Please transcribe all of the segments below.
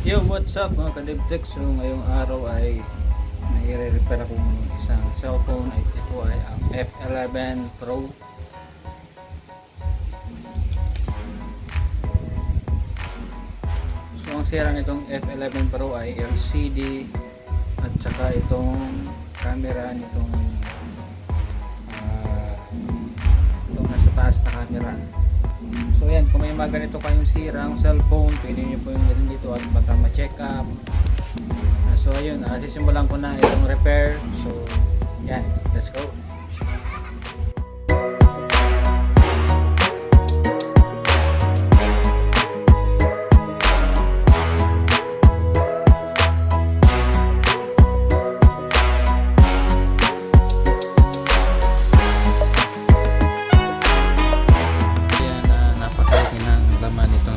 Yo, what's up mga kadibtek? So ngayong araw ay nai-repair akong isang cellphone. Ito ay ang F11 Pro. So ang sira nitong F11 Pro ay LCD at saka itong camera nitong itong nasa taas na camera. So yan, kung may mga ganito kayong sirang cellphone, pwede nyo po yung ganun dito at baka ma-check up. So ayun, sisimulan ko na itong repair. So yan, let's go.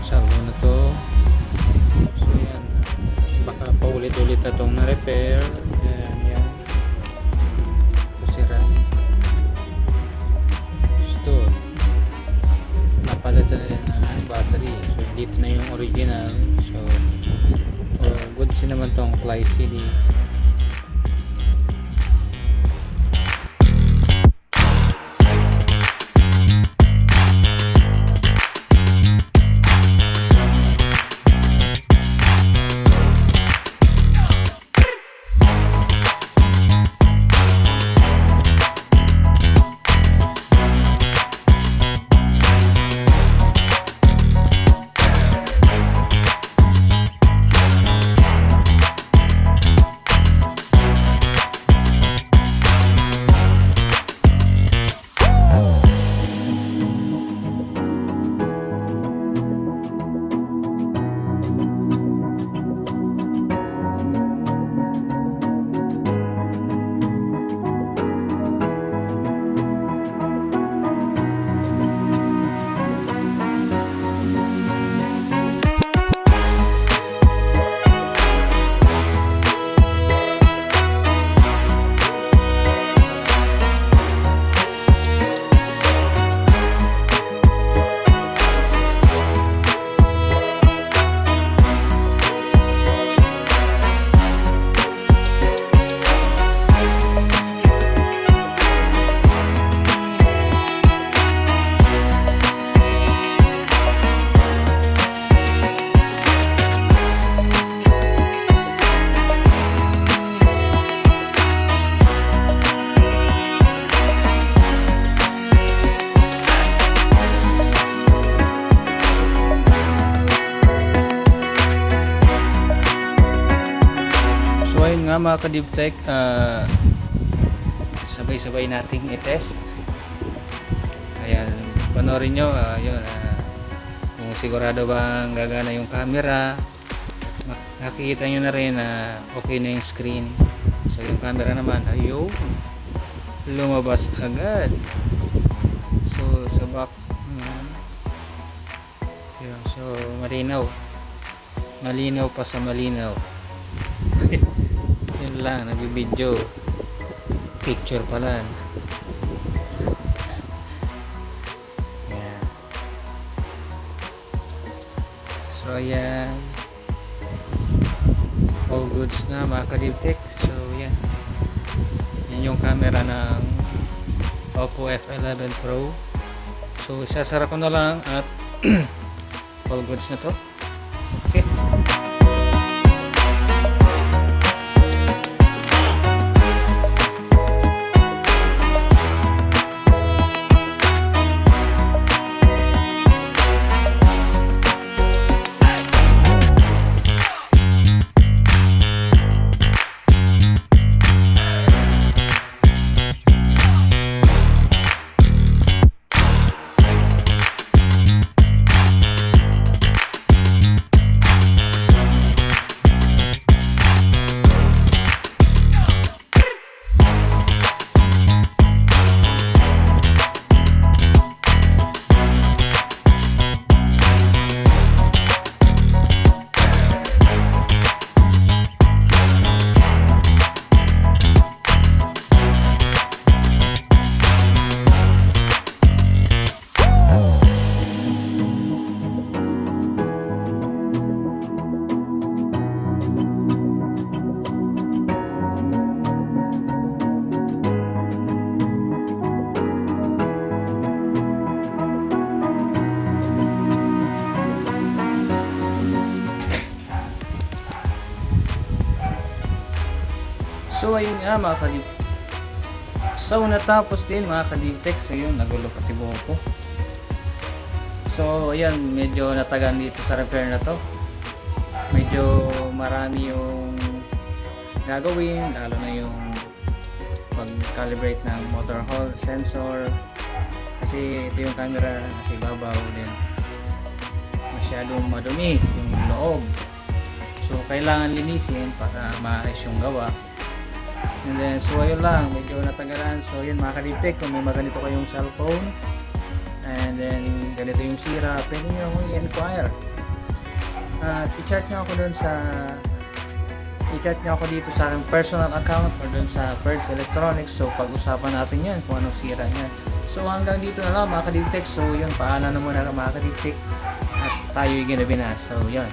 Cellphone na to. So yan, baka paulit-ulit na itong na-repair. Yan. So sira. Ito, napalitan na rin ang battery. So dito na yung original. So good sin naman itong Fly CD. So ayun nga mga kadibtek, sabay-sabay nating i-test. Ayan, panoorin nyo, kung sigurado bang gagana yung camera. Nakikita nyo na rin na okay na yung screen. So yung camera naman, ayun, lumabas agad. So sa back, so malinaw pa sa malinaw. Yun lang, nagbibideo, picture pala. Yan. So yan, all goods na mga kadibtek. So yan, yan yung camera ng Oppo F11 Pro. So isasara ko na lang at all goods na to. Okay. So ayun nga mga kaliptek. So natapos din mga kaliptek. So yun, nagulo pati buhok ko. So ayan, medyo natagan dito sa repair na to. Medyo marami yung gagawin, lalo na yung pag-calibrate ng motor hall sensor. Kasi ito yung camera nasa ibabaw din. Masyadong madumi yung loob. So kailangan linisin para maayos yung gawa. And then so ayun lang, medyo natagalan. So yun mga kaliptek, kung may maganito kayong cellphone and then ganito yung sira, pwede nyo akong i-inquire. I-chat nyo ako dun sa i-chat nyo ako dito sa aking personal account or dun sa First Electronics. So pag-usapan natin yan kung anong sira niya. So hanggang dito na lang mga kaliptek. So yun, paalam na muna lang mga kaliptek at tayo'y ginabi na. So yun.